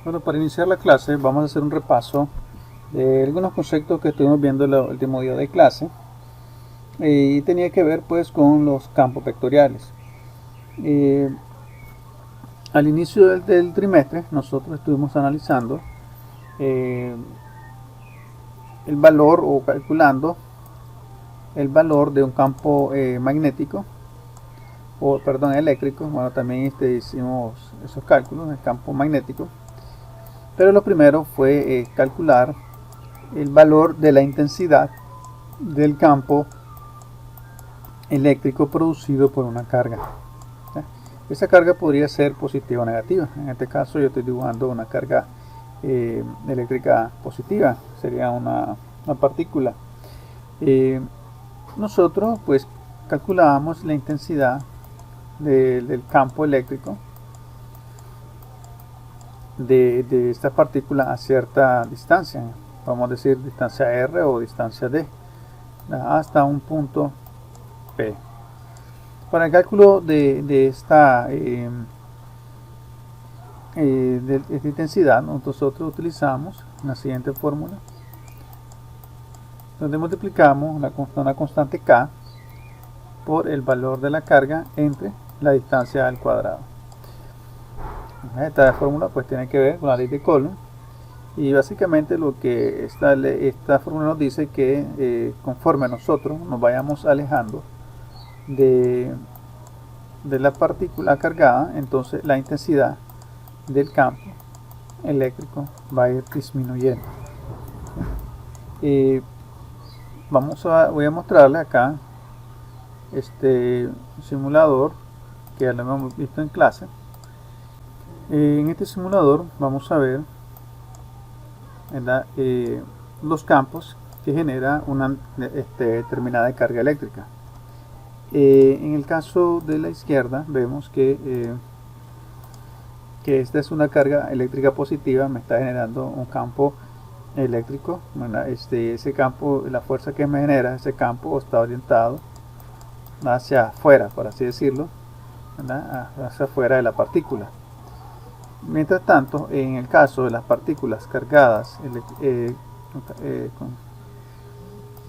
Bueno, para iniciar la clase vamos a hacer un repaso de algunos conceptos que estuvimos viendo el último día de clase y tenía que ver pues con los campos vectoriales. Al inicio del trimestre nosotros estuvimos analizando eh, el valor o calculando el valor de un campo magnético o perdón eléctrico. Bueno, también hicimos esos cálculos del campo magnético, pero lo primero fue calcular el valor de la intensidad del campo eléctrico producido por una carga. Esa carga podría ser positiva o negativa. En este caso yo estoy dibujando una carga eléctrica positiva, sería una partícula. Nosotros pues calculábamos la intensidad del campo eléctrico de esta partícula a cierta distancia, vamos a decir distancia R o distancia D, hasta un punto P. Para el cálculo de esta intensidad, nosotros utilizamos la siguiente fórmula, donde multiplicamos una constante K por el valor de la carga entre la distancia al cuadrado. Esta fórmula pues tiene que ver con la ley de Coulomb, y básicamente lo que esta fórmula nos dice que conforme nosotros nos vayamos alejando de la partícula cargada, entonces la intensidad del campo eléctrico va a ir disminuyendo. Voy a mostrarle acá este simulador que ya lo hemos visto en clase. En este simulador vamos a ver los campos que genera una determinada carga eléctrica. En el caso de la izquierda vemos que esta es una carga eléctrica positiva, me está generando un campo eléctrico. Bueno, ese campo, la fuerza que me genera ese campo está orientado hacia afuera, por así decirlo, ¿verdad? Hacia afuera de la partícula. Mientras tanto, en el caso de las partículas cargadas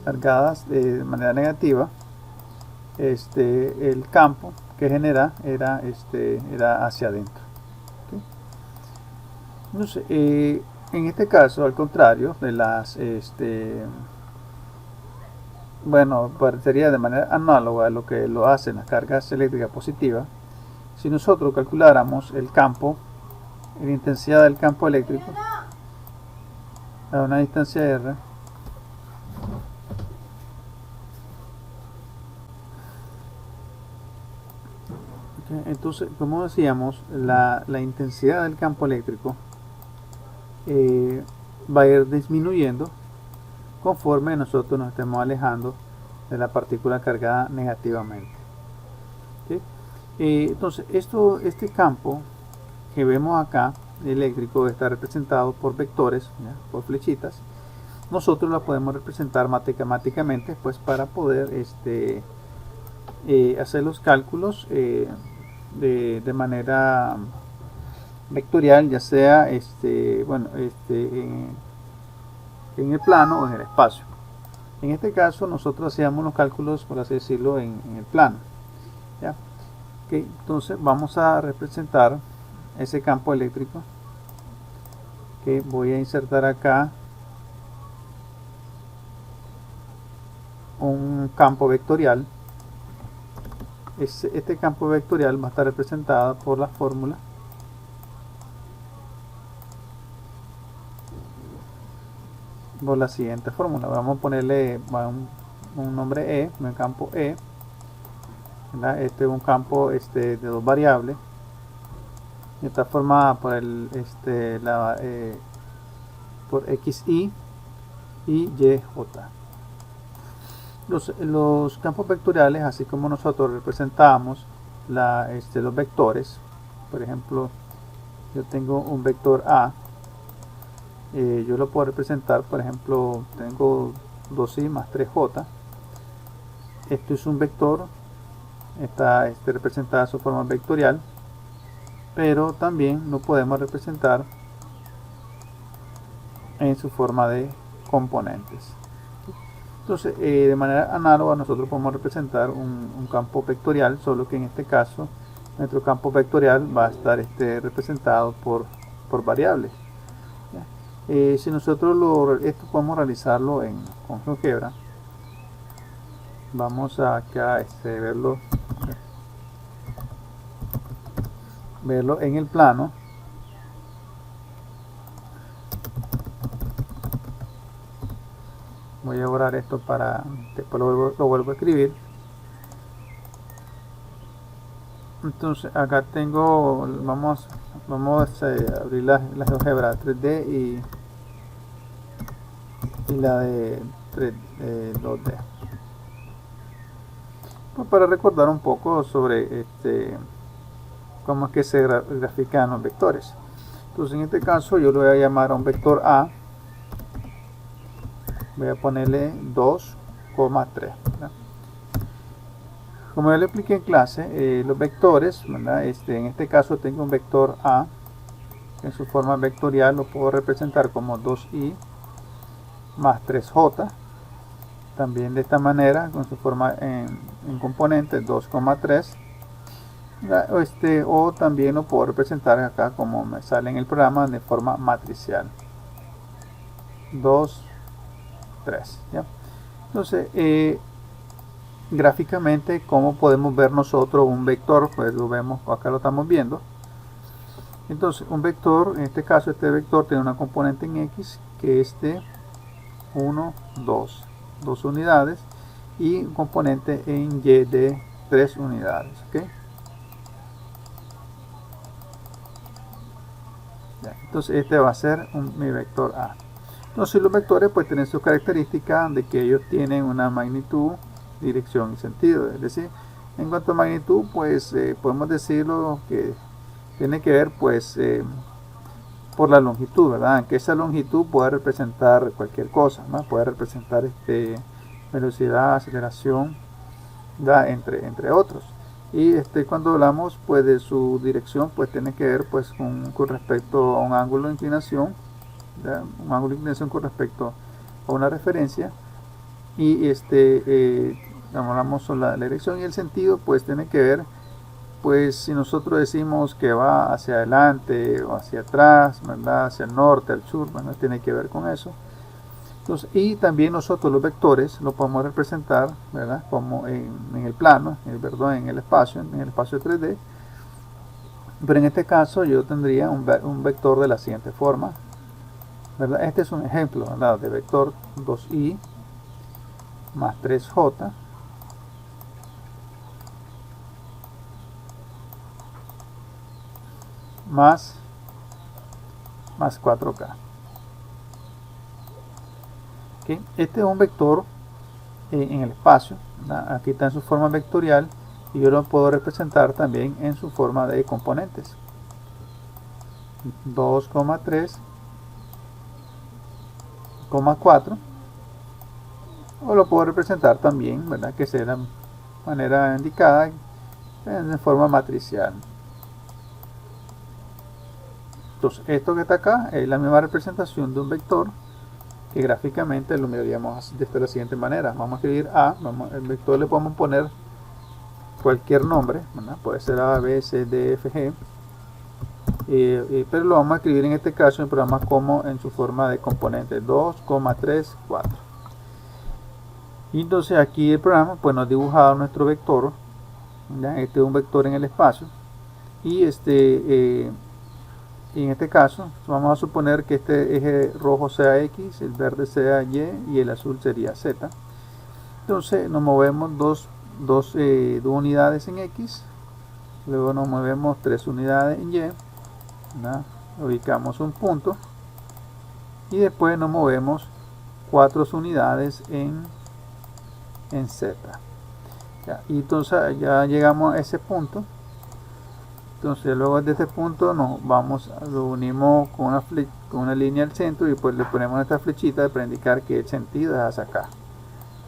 cargadas de manera negativa, el campo que genera era hacia adentro. ¿Okay? Entonces, en este caso, al contrario de las bueno, sería de manera análoga a lo que lo hacen las cargas eléctricas positivas. Si nosotros calculáramos el campo, la intensidad del campo eléctrico a una distancia R, entonces, como decíamos, la intensidad del campo eléctrico va a ir disminuyendo conforme nosotros nos estemos alejando de la partícula cargada negativamente. ¿Sí? Entonces, este campo que vemos acá eléctrico está representado por vectores, ¿ya? Por flechitas. Nosotros la podemos representar matemáticamente, pues, para poder hacer los cálculos de manera vectorial, ya sea en el plano o en el espacio. En este caso nosotros hacíamos los cálculos, por así decirlo, en el plano, ¿ya? Okay, entonces vamos a representar ese campo eléctrico, que voy a insertar acá un campo vectorial. Este campo vectorial va a estar representado por la fórmula por la siguiente fórmula. Vamos a ponerle un nombre un campo E, ¿verdad? Este es un campo de dos variables, y está formada por por XY y YJ. Los campos vectoriales, así como nosotros representamos los vectores, por ejemplo, yo tengo un vector A, yo lo puedo representar, por ejemplo, tengo 2i más 3j. Esto es un vector, está representada de su forma vectorial, pero también lo podemos representar en su forma de componentes. Entonces, de manera análoga, nosotros podemos representar un campo vectorial, solo que en este caso nuestro campo vectorial va a estar representado por variables. Si nosotros esto podemos realizarlo con GeoGebra, vamos a acá verlo en el plano. Voy a borrar esto para después lo vuelvo a escribir. Entonces acá tengo, vamos a abrir la GeoGebra 3D y la de 2D, pues para recordar un poco sobre cómo es que se grafican los vectores. Entonces en este caso yo le voy a llamar a un vector A, voy a ponerle 2,3. Como ya le expliqué en clase, los vectores, ¿verdad? En este caso tengo un vector A, en su forma vectorial lo puedo representar como 2i más 3j, también de esta manera con su forma en componentes 2,3, o también lo puedo representar acá como me sale en el programa de forma matricial 2, 3, ¿ya? Entonces gráficamente, ¿cómo podemos ver nosotros un vector? Pues lo vemos, acá lo estamos viendo. Entonces un vector, en este caso este vector tiene una componente en X que es de 1, 2 unidades, y un componente en Y de 3 unidades. ¿Okay? Ya, entonces este va a ser mi vector A. Entonces los vectores pues tienen sus características de que ellos tienen una magnitud, dirección y sentido. Es decir, en cuanto a magnitud, pues podemos decirlo que tiene que ver pues por la longitud, ¿verdad? Que esa longitud puede representar cualquier cosa, ¿no? Puede representar velocidad, aceleración, ¿verdad? entre otros. Y cuando hablamos pues de su dirección, pues tiene que ver pues con respecto a un ángulo de inclinación, ¿verdad? Un ángulo de inclinación con respecto a una referencia. Y hablamos sobre la dirección, y el sentido pues tiene que ver pues si nosotros decimos que va hacia adelante o hacia atrás, ¿verdad? Hacia el norte, al sur, ¿verdad? Tiene que ver con eso. Entonces, y también nosotros los vectores lo podemos representar, ¿verdad? Como en el plano, perdón, en el espacio 3D. Pero en este caso yo tendría un vector de la siguiente forma, ¿verdad? Este es un ejemplo, ¿verdad? De vector 2i más 3j más 4k. ¿Okay? Este es un vector en el espacio, ¿verdad? Aquí está en su forma vectorial, y yo lo puedo representar también en su forma de componentes 2,3, 4, o lo puedo representar también, ¿verdad? Que sea de la manera indicada en forma matricial. Entonces esto que está acá es la misma representación de un vector, que gráficamente lo miraríamos de la siguiente manera. Vamos a escribir A, el vector le podemos poner cualquier nombre, ¿verdad? Puede ser A, B, C, D, F, G, pero lo vamos a escribir en este caso en el programa como en su forma de componente 2,3, 4. Y entonces aquí el programa pues nos ha dibujado nuestro vector, ¿verdad? Este es un vector en el espacio, y en este caso vamos a suponer que este eje rojo sea X, el verde sea Y el azul sería Z. Entonces nos movemos dos unidades en X, luego nos movemos 3 unidades en Y, ¿verdad? Ubicamos un punto, y después nos movemos 4 unidades en Z. Ya, y entonces ya llegamos a ese punto. Entonces luego de este punto lo unimos con una línea al centro, y pues le ponemos esta flechita para indicar que el sentido es hacia acá.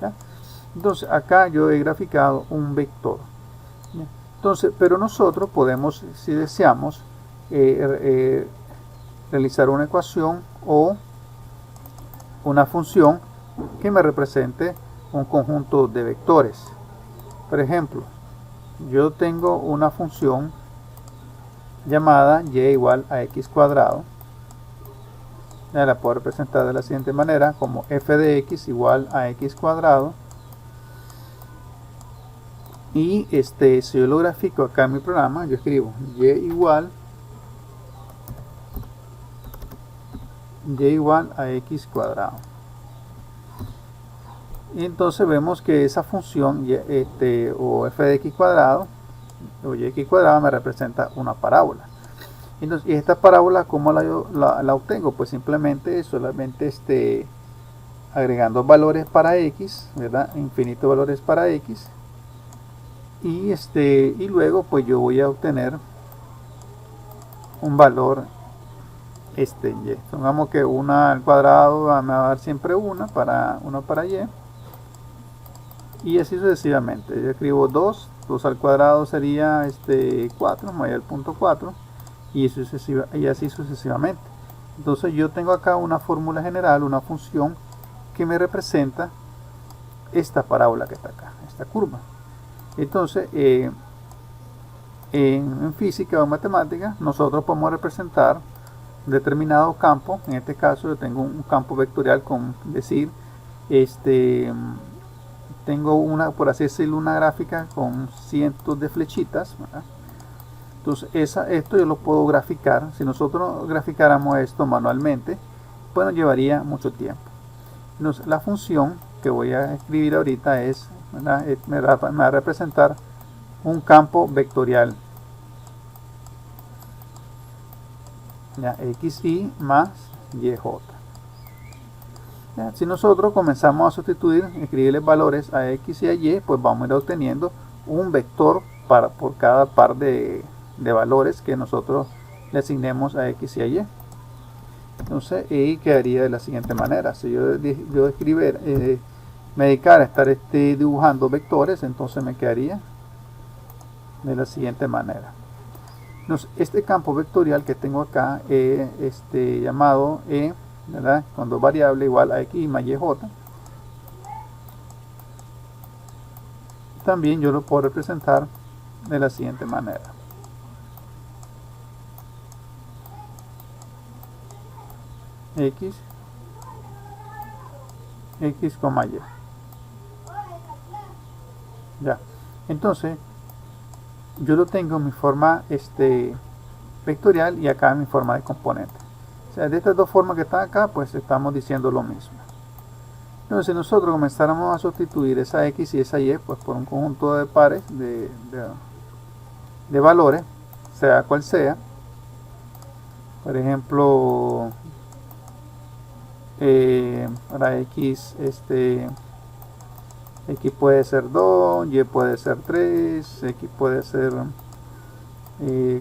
¿Ya? Entonces acá yo he graficado un vector. ¿Ya? Entonces, pero nosotros podemos, si deseamos, realizar una ecuación o una función que me represente un conjunto de vectores. Por ejemplo, yo tengo una función llamada y igual a x cuadrado. La puedo representar de la siguiente manera, como f de x igual a x cuadrado. Y si yo lo grafico acá en mi programa, yo escribo y igual a x cuadrado. Y entonces vemos que esa función o f de x cuadrado o y x cuadrado me representa una parábola. Entonces, ¿y esta parábola cómo la obtengo? Pues solamente agregando valores para x, ¿verdad? Infinitos valores para x. Y luego pues yo voy a obtener un valor y. Supongamos que 1 al cuadrado me va a dar siempre 1 para y. Y así sucesivamente. Yo escribo 2 al cuadrado sería 4, me voy al punto 4. Y así sucesivamente. Entonces yo tengo acá una fórmula general, una función que me representa esta parábola que está acá, esta curva. Entonces, en física o en matemática, nosotros podemos representar un determinado campo. En este caso yo tengo un campo vectorial con decir, tengo una, por así decirlo, una gráfica con cientos de flechitas, ¿verdad? Entonces esto yo lo puedo graficar. Si nosotros graficáramos esto manualmente, pues nos llevaría mucho tiempo. Entonces la función que voy a escribir ahorita es, me va a representar un campo vectorial, ya, xy más yj. Ya, si nosotros comenzamos a sustituir, escribirle valores a x y a y, pues vamos a ir obteniendo un vector por cada par de valores que nosotros le asignemos a x y a y. Entonces y quedaría de la siguiente manera. Si yo me dedicara a estar dibujando vectores, entonces me quedaría de la siguiente manera. Entonces, este campo vectorial que tengo acá llamado ¿verdad? Con dos variables igual a x más yj, también yo lo puedo representar de la siguiente manera. X, y. Ya. Entonces, yo lo tengo en mi forma vectorial y acá en mi forma de componente. O sea, de estas dos formas que están acá, pues estamos diciendo lo mismo. Entonces, si nosotros comenzáramos a sustituir esa x y esa y, pues por un conjunto de pares de valores, sea cual sea. Por ejemplo, para x, x puede ser 2, y puede ser 3, x puede ser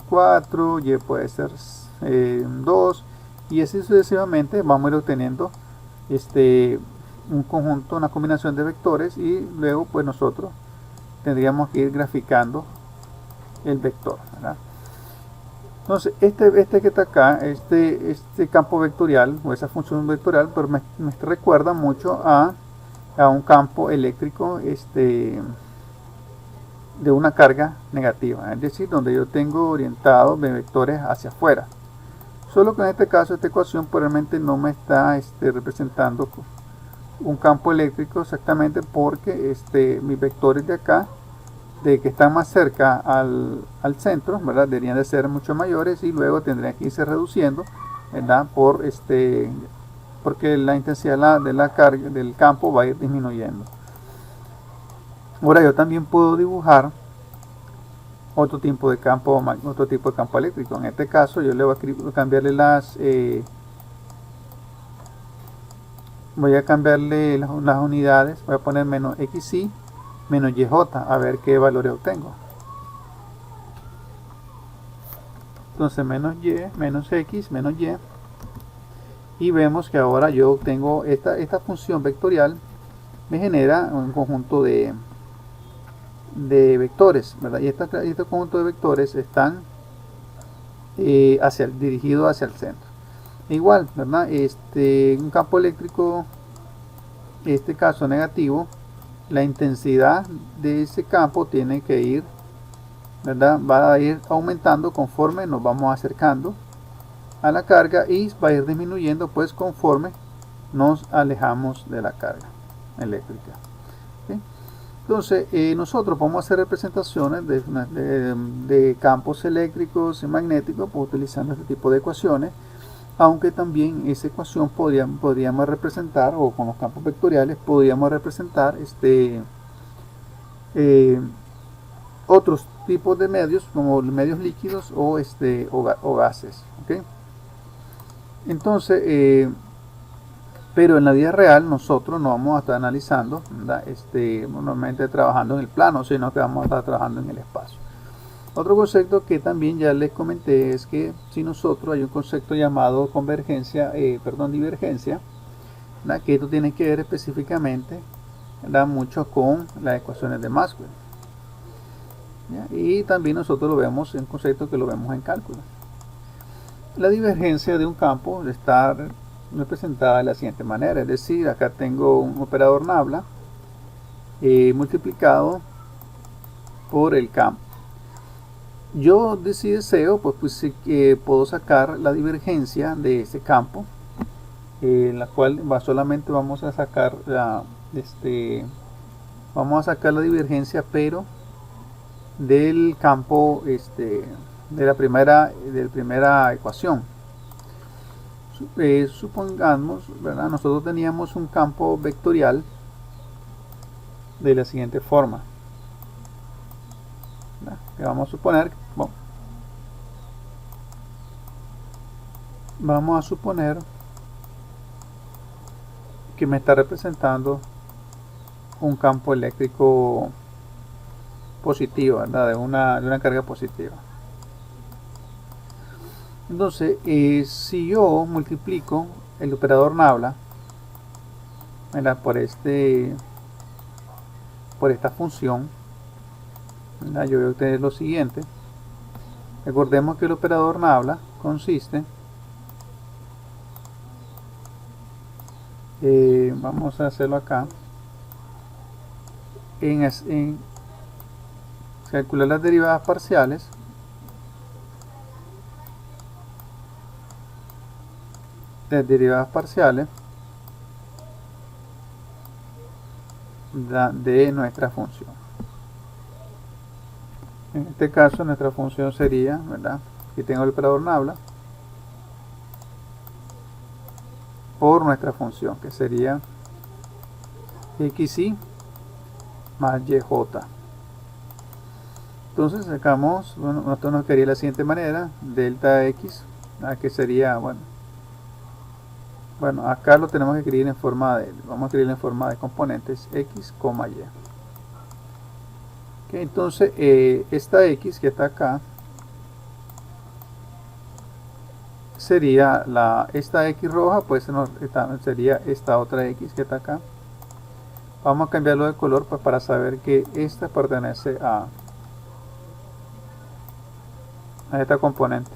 4, y puede ser 2, y así sucesivamente vamos a ir obteniendo un conjunto, una combinación de vectores, y luego pues nosotros tendríamos que ir graficando el vector, ¿verdad? Entonces este que está acá, este campo vectorial o esa función vectorial, pues me recuerda mucho a un campo eléctrico de una carga negativa, es decir, donde yo tengo orientados mis vectores hacia afuera. Solo que en este caso esta ecuación probablemente no me está representando un campo eléctrico exactamente, porque mis vectores de acá, de que están más cerca al centro, ¿verdad? Deberían de ser mucho mayores, y luego tendrían que irse reduciendo, ¿verdad? Porque la intensidad de la carga del campo va a ir disminuyendo. Ahora yo también puedo dibujar otro tipo de campo eléctrico. En este caso yo le voy a cambiarle las unidades. Voy a poner menos xy menos yj, a ver qué valores obtengo. Entonces menos y, menos x, menos y, y vemos que ahora yo obtengo esta función vectorial, me genera un conjunto de vectores, ¿verdad? Y este conjunto de vectores están dirigidos hacia el centro. Igual, ¿verdad? Un campo eléctrico, este caso negativo, la intensidad de ese campo tiene que ir, ¿verdad? Va a ir aumentando conforme nos vamos acercando a la carga y va a ir disminuyendo pues conforme nos alejamos de la carga eléctrica. ¿Sí? Entonces nosotros podemos hacer representaciones de campos eléctricos y magnéticos pues, utilizando este tipo de ecuaciones, aunque también esa ecuación podríamos representar, o con los campos vectoriales podríamos representar otros tipos de medios como medios líquidos o gases. ¿Okay? Entonces pero en la vida real nosotros no vamos a estar analizando, normalmente trabajando en el plano, sino que vamos a estar trabajando en el espacio. Otro concepto que también ya les comenté es que si nosotros hay un concepto llamado divergencia, ¿verdad? Que esto tiene que ver específicamente, ¿verdad? Mucho con las ecuaciones de Maxwell. ¿Ya? Y también nosotros lo vemos en un concepto que lo vemos en cálculo. La divergencia de un campo está representada de la siguiente manera, es decir, acá tengo un operador nabla multiplicado por el campo. Yo si deseo, pues puedo sacar la divergencia de ese campo, en la cual solamente vamos a sacar la divergencia, pero del campo de la primera ecuación. Supongamos, ¿verdad? Nosotros teníamos un campo vectorial de la siguiente forma. ¿Verdad? Que vamos a suponer, que me está representando un campo eléctrico positivo, ¿verdad? de una carga positiva. Entonces, si yo multiplico el operador nabla, ¿verdad? por esta función, ¿verdad? Yo voy a obtener lo siguiente. Recordemos que el operador nabla consiste, vamos a hacerlo acá, en calcular las derivadas parciales de nuestra función. En este caso nuestra función sería, ¿verdad? Aquí tengo el operador nabla por nuestra función, que sería xy más yj. Entonces sacamos, esto nos quedaría de la siguiente manera, delta x, que sería, bueno, acá lo tenemos que escribir en forma de componentes x, y. Okay, entonces esta x que está acá sería esta x roja, pues sería esta otra x que está acá. Vamos a cambiarlo de color pues para saber que esta pertenece a esta componente.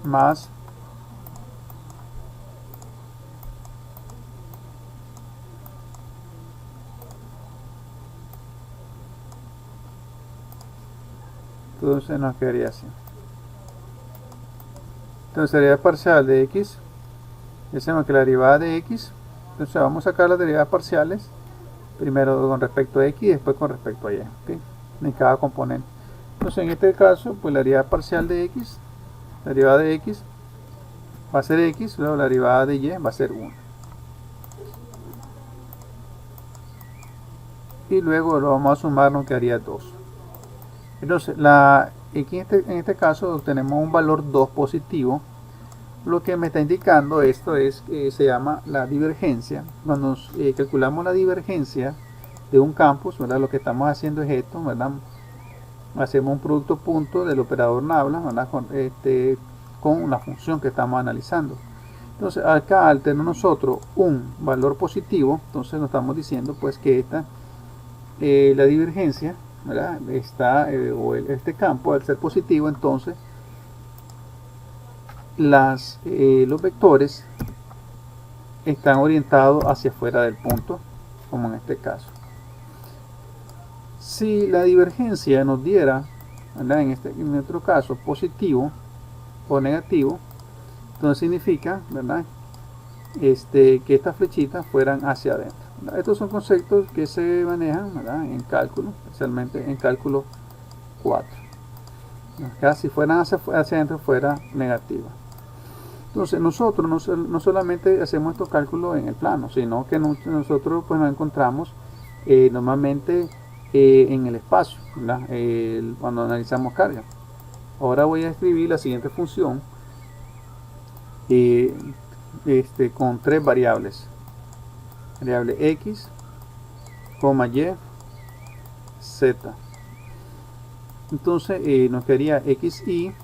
Más entonces nos quedaría así. Entonces sería parcial de x, decimos que la derivada de x, entonces vamos a sacar las derivadas parciales, primero con respecto a x y después con respecto a y, ¿okay? En cada componente. Entonces en este caso, pues la derivada parcial de x, la derivada de x va a ser x, luego la derivada de y va a ser 1. Y luego lo vamos a sumar, nos quedaría 2. Entonces, aquí en este caso obtenemos un valor 2 positivo. Lo que me está indicando esto es que se llama la divergencia. Cuando calculamos la divergencia de un campus, ¿verdad? Lo que estamos haciendo es esto, ¿verdad? Hacemos un producto punto del operador nabla, ¿verdad? Con la función que estamos analizando. Entonces acá al tener nosotros un valor positivo, entonces nos estamos diciendo pues que la divergencia, ¿verdad? Este campo, al ser positivo, entonces los vectores están orientados hacia afuera del punto, como en este caso. Si la divergencia nos diera, ¿verdad?, en nuestro caso, positivo o negativo, entonces significa, ¿verdad?, que estas flechitas fueran hacia adentro, ¿verdad? Estos son conceptos que se manejan, ¿verdad?, en cálculo, especialmente en cálculo 4. Si fueran hacia adentro, fuera negativa. Entonces nosotros no solamente hacemos estos cálculos en el plano, sino que nosotros pues nos encontramos normalmente en el espacio, ¿verdad?, cuando analizamos carga. Ahora voy a escribir la siguiente función con tres variables. Variable x, y, z. Entonces nos quedaría xy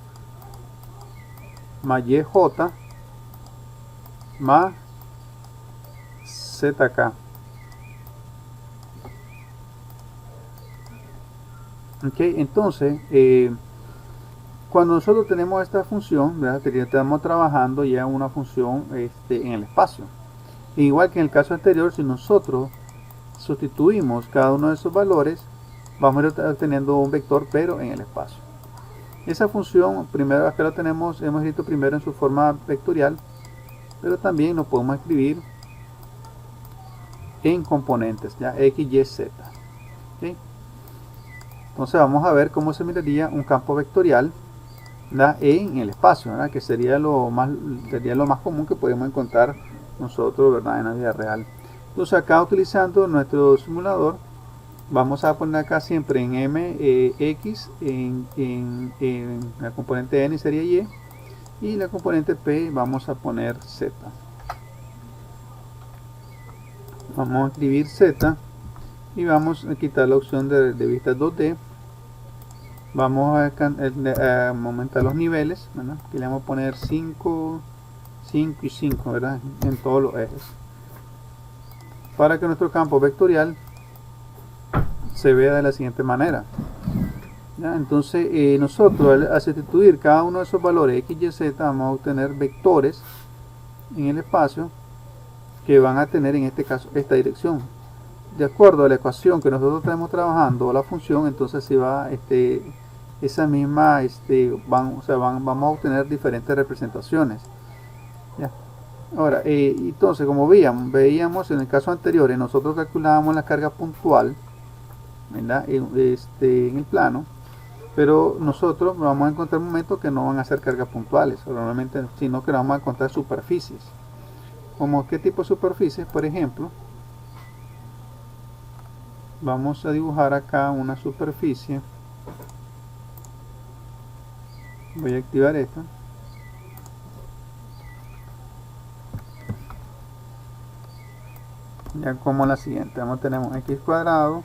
más yj más zk. Entonces cuando nosotros tenemos esta función, ¿verdad?, estamos trabajando ya una función en el espacio. Igual que en el caso anterior, si nosotros sustituimos cada uno de esos valores, vamos a ir obteniendo un vector, pero en el espacio. Esa función, primero acá lo tenemos, hemos escrito primero en su forma vectorial, pero también lo podemos escribir en componentes, ya x, y, z. ¿Okay? Entonces vamos a ver cómo se miraría un campo vectorial, ¿verdad?, en el espacio, ¿verdad?, que sería lo más común que podemos encontrar nosotros, ¿verdad?, en la vida real. Entonces acá, utilizando nuestro simulador, vamos a poner acá siempre en mx, en la componente n sería y, y la componente p vamos a poner z. Vamos a escribir z y vamos a quitar la opción de vista 2D. Vamos a aumentar los niveles, ¿verdad?, que le vamos a poner 5, 5 y 5, ¿verdad?, en todos los ejes, para que nuestro campo vectorial se vea de la siguiente manera. ¿Ya? Entonces nosotros al sustituir cada uno de esos valores x, y, z, vamos a obtener vectores en el espacio que van a tener en este caso esta dirección. De acuerdo a la ecuación que nosotros estamos trabajando, la función, entonces se va esa misma vamos a obtener diferentes representaciones. ¿Ya? Ahora, entonces, como veíamos en el caso anterior, nosotros calculábamos la carga puntual, ¿verdad?, en el plano, pero nosotros vamos a encontrar momentos que no van a ser cargas puntuales, normalmente, sino que vamos a encontrar superficies. ¿Como qué tipo de superficies? Por ejemplo, vamos a dibujar acá una superficie. Voy a activar esto. Ya como la siguiente, tenemos x cuadrado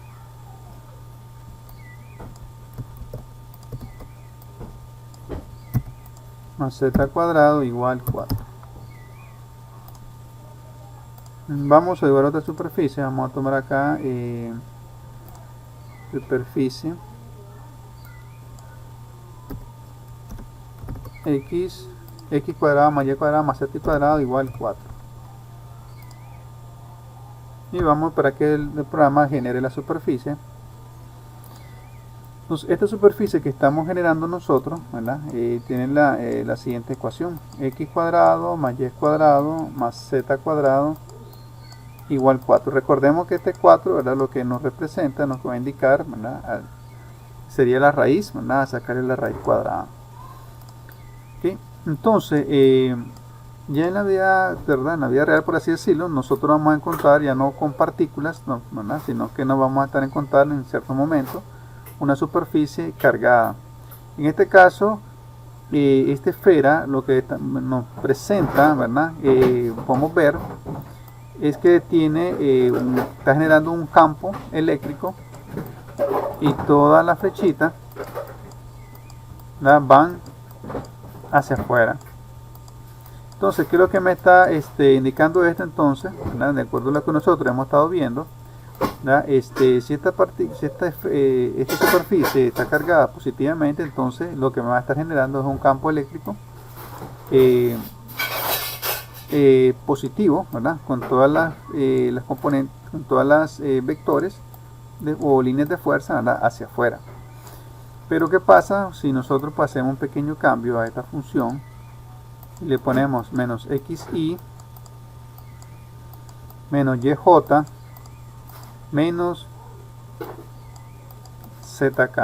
más z cuadrado igual 4. Vamos a dibujar otra superficie. Vamos a tomar acá superficie x cuadrado más y cuadrado más z cuadrado igual 4. Y vamos para que el programa genere la superficie. Entonces, esta superficie que estamos generando nosotros, ¿verdad?, tiene la siguiente ecuación: x cuadrado más y cuadrado más z cuadrado igual 4. Recordemos que este 4, ¿verdad?, lo que nos representa, nos va a indicar, ¿verdad?, sería la raíz, ¿verdad?, a sacarle la raíz cuadrada. ¿Okay? Entonces, ya en la vida, ¿verdad?, en la vida real, por así decirlo, nosotros vamos a encontrar ya no con partículas, no, ¿verdad?, sino que nos vamos a estar encontrando en cierto momento una superficie cargada. En este caso, esta esfera, lo que nos presenta, ¿verdad?, podemos ver es que está generando un campo eléctrico y todas las flechitas, ¿verdad?, van hacia afuera. Entonces, ¿qué es lo que me está indicando esto? Entonces, ¿verdad?, de acuerdo a lo que nosotros hemos estado viendo, ¿verdad? Si esta superficie está cargada positivamente, entonces lo que me va a estar generando es un campo eléctrico positivo, ¿verdad? Con todas las componentes, con todas las vectores o líneas de fuerza, ¿verdad?, hacia afuera. Pero ¿qué pasa si nosotros hacemos un pequeño cambio a esta función y le ponemos menos xy menos yj menos zk?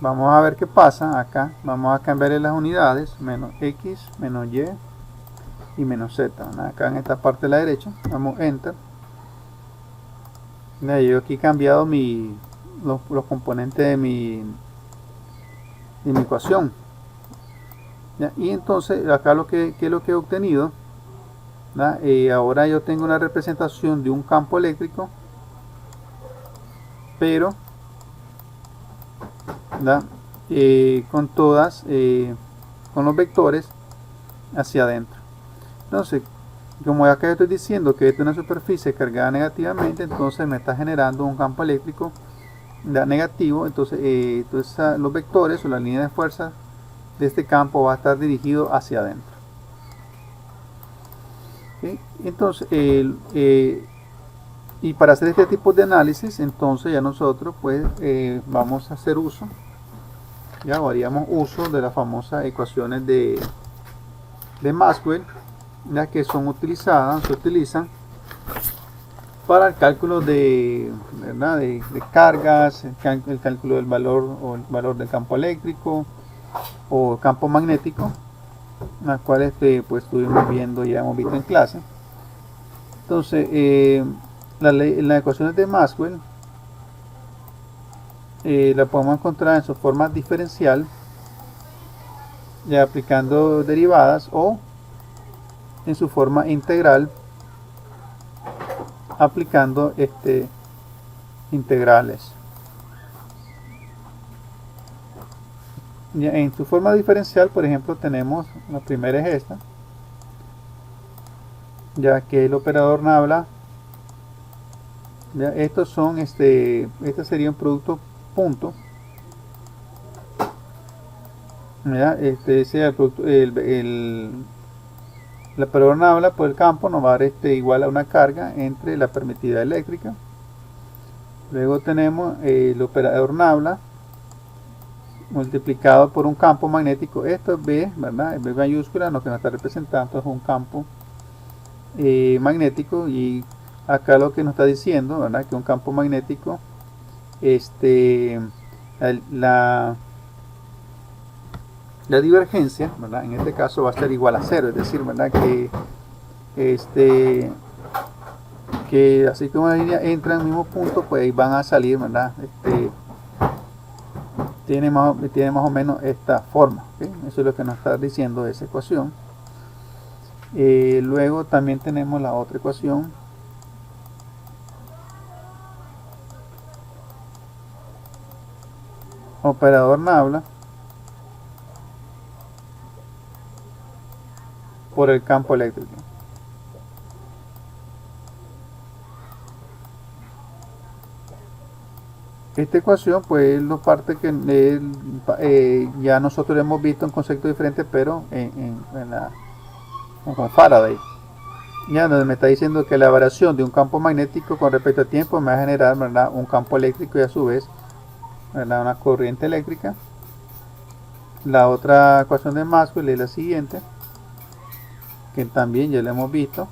Vamos a ver qué pasa acá. Vamos a cambiarle las unidades, menos x, menos y y menos z, ¿verdad? Acá en esta parte de la derecha, damos enter. Yo aquí he cambiado los componentes de mi ecuación, ¿ya? Y entonces acá ¿qué es lo que he obtenido? Ahora yo tengo una representación de un campo eléctrico, pero con con los vectores hacia adentro. Entonces, como acá estoy diciendo que esta es una superficie cargada negativamente, entonces me está generando un campo eléctrico negativo. Entonces, los vectores o la línea de fuerza de este campo va a estar dirigido hacia adentro. ¿Okay? Entonces, y para hacer este tipo de análisis, entonces ya nosotros pues vamos a hacer uso, ya haríamos uso de las famosas ecuaciones de Maxwell, ya que se utilizan para el cálculo de cargas, el cálculo del valor del campo eléctrico o campo magnético, las cuales pues estuvimos viendo, ya hemos visto en clase. Entonces, las ecuaciones de Maxwell la podemos encontrar en su forma diferencial, ya aplicando derivadas, o en su forma integral aplicando integrales. Ya en su forma diferencial, por ejemplo, tenemos la primera es esta, ya que el operador Nabla, ya estos son este sería un producto punto, ya sea el producto, el operador Nabla por el campo nos va a dar igual a una carga entre la permitida eléctrica. Luego tenemos el operador Nabla multiplicado por un campo magnético. Esto es B, ¿verdad? B mayúscula, lo que nos está representando es un campo magnético, y acá lo que nos está diciendo, ¿verdad?, que un campo magnético, la divergencia, ¿verdad?, en este caso va a ser igual a 0, es decir, ¿verdad?, que así como la línea entra en el mismo punto, pues van a salir, ¿verdad? Tiene más o menos esta forma, ¿okay? Eso es lo que nos está diciendo esa ecuación. Luego también tenemos la otra ecuación, operador Nabla por el campo eléctrico. Esta ecuación pues es la parte que ya nosotros hemos visto en conceptos diferentes, pero con Faraday, ya donde me está diciendo que la variación de un campo magnético con respecto al tiempo me va a generar, ¿verdad?, un campo eléctrico, y a su vez, ¿verdad?, una corriente eléctrica. La otra ecuación de Maxwell es la siguiente, que también ya la hemos visto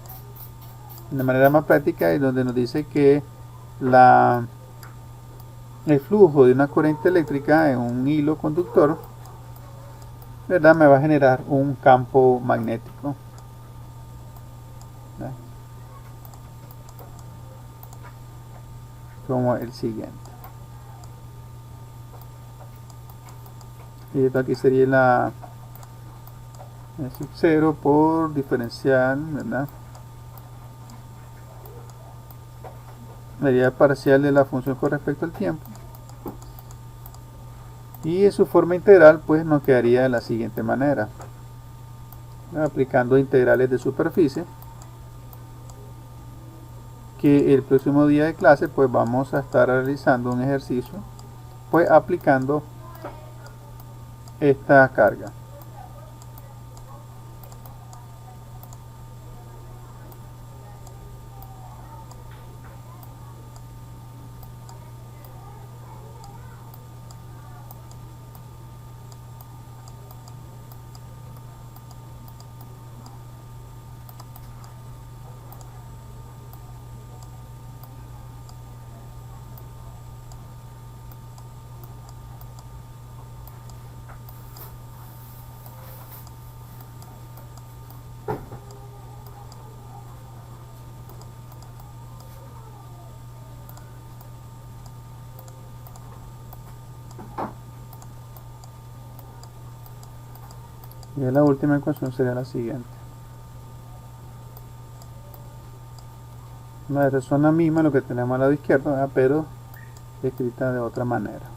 de manera más práctica, y donde nos dice que el flujo de una corriente eléctrica en un hilo conductor, ¿verdad?, me va a generar un campo magnético, ¿verdad?, como el siguiente. Y esto aquí sería el sub 0 por diferencial, ¿verdad?, sería parcial de la función con respecto al tiempo, y en su forma integral pues nos quedaría de la siguiente manera, aplicando integrales de superficie, que el próximo día de clase pues vamos a estar realizando un ejercicio pues aplicando esta carga. Y la última ecuación sería la siguiente. Son la misma lo que tenemos al lado izquierdo, ¿verdad? Pero escrita de otra manera.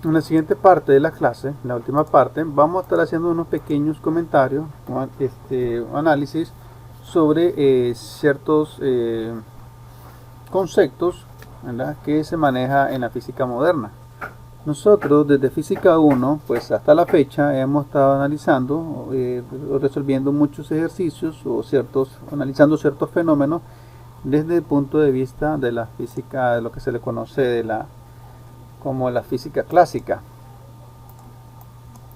En la siguiente parte de la clase, la última parte, vamos a estar haciendo unos pequeños comentarios, análisis sobre ciertos conceptos, ¿verdad?, que se maneja en la física moderna. Nosotros desde Física 1 pues hasta la fecha hemos estado analizando, resolviendo muchos ejercicios analizando ciertos fenómenos desde el punto de vista de la física, de lo que se le conoce como la física clásica.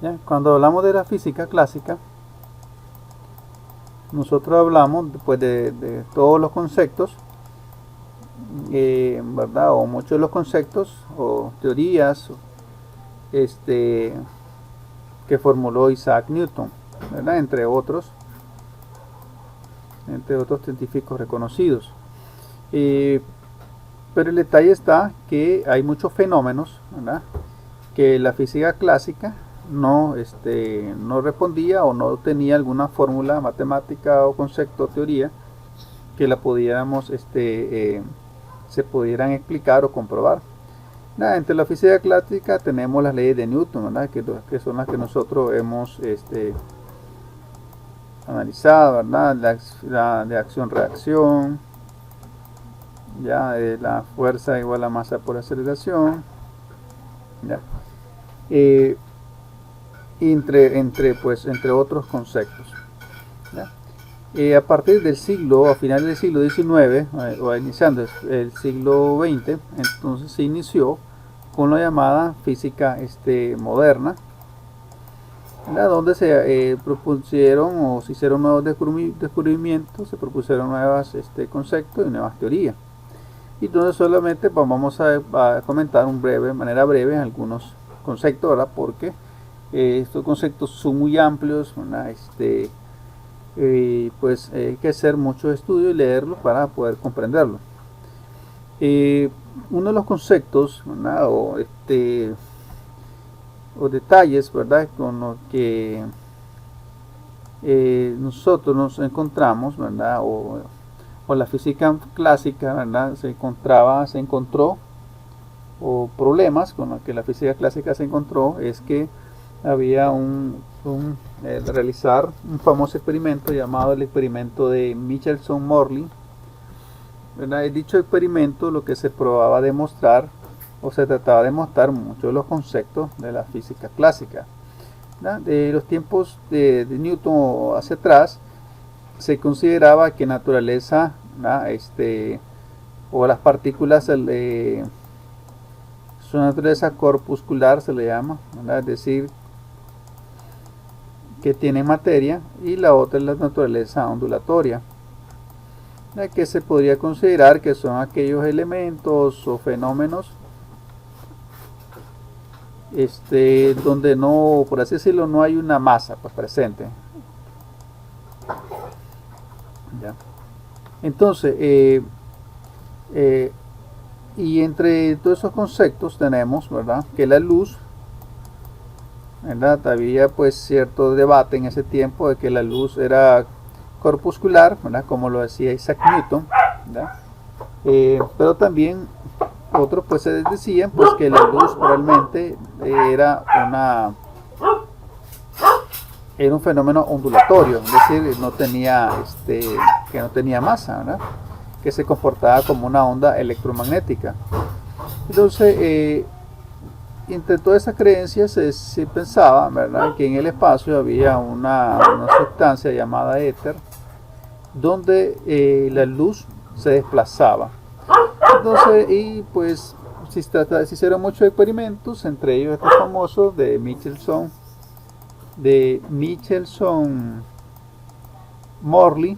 ¿Ya? Cuando hablamos de la física clásica, nosotros hablamos pues, de todos los conceptos, ¿verdad? O muchos de los conceptos o teorías que formuló Isaac Newton, ¿verdad? Entre otros científicos reconocidos. Pero el detalle está que hay muchos fenómenos, ¿verdad?, que la física clásica no respondía o no tenía alguna fórmula matemática o concepto o teoría que la pudiéramos se pudieran explicar o comprobar. Entre la física clásica tenemos las leyes de Newton, ¿verdad?, que son las que nosotros hemos analizado, ¿verdad?, la de acción-reacción, ya la fuerza igual a masa por aceleración, ya, entre otros conceptos, ya. A partir del a finales del siglo XIX o iniciando el siglo XX, entonces se inició con la llamada física moderna, ¿verdad?, donde se propusieron o se hicieron nuevos descubrimientos, se propusieron nuevos conceptos y nuevas teorías. Y entonces solamente pues, vamos a comentar de manera breve algunos conceptos, ¿verdad?, porque estos conceptos son muy amplios, ¿verdad? Pues hay que hacer muchos estudios y leerlos para poder comprenderlo. Uno de los conceptos, ¿verdad?, o detalles, ¿verdad?, con los que nosotros nos encontramos, ¿verdad?, o la física clásica, ¿verdad?, se encontró, o problemas con los que la física clásica se encontró, es que había realizar un famoso experimento llamado el experimento de Michelson-Morley, ¿verdad? En dicho experimento lo que se probaba demostrar, o se trataba de demostrar muchos de los conceptos de la física clásica, ¿verdad? De los tiempos de Newton hacia atrás, se consideraba que naturaleza, o las partículas, su naturaleza corpuscular se le llama, ¿verdad?, es decir, que tiene materia, y la otra es la naturaleza ondulatoria, ¿verdad?, que se podría considerar que son aquellos elementos o fenómenos donde no, por así decirlo, no hay una masa pues, presente. ¿Ya? Entonces, Y entre todos esos conceptos tenemos, ¿verdad?, que la luz, ¿verdad?, había pues cierto debate en ese tiempo de que la luz era corpuscular, ¿verdad?, como lo decía Isaac Newton, ¿verdad? Pero también otros pues se decían pues que la luz realmente era un fenómeno ondulatorio, es decir, no tenía que no tenía masa, ¿verdad?, que se comportaba como una onda electromagnética. Entonces, entre todas esas creencias se pensaba, ¿verdad?, que en el espacio había una sustancia llamada éter, donde la luz se desplazaba. Entonces, y pues se hicieron muchos experimentos, entre ellos este famoso de Michelson-Morley,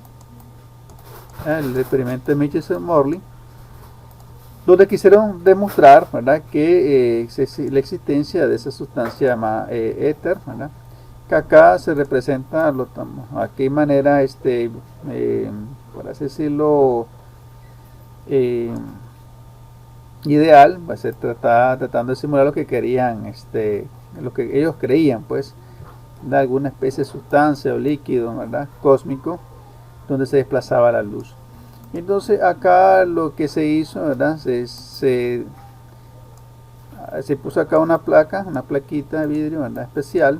el experimento de Michelson-Morley, donde quisieron demostrar, ¿verdad?, que la existencia de esa sustancia llamada éter, ¿verdad?, que acá se representa a qué manera, por así decirlo, ideal, pues se tratando de simular lo que querían, lo que ellos creían, pues, de alguna especie de sustancia o líquido, ¿verdad?, cósmico, donde se desplazaba la luz. Entonces acá lo que se hizo, ¿verdad?, se puso acá una plaquita de vidrio, ¿verdad?, especial,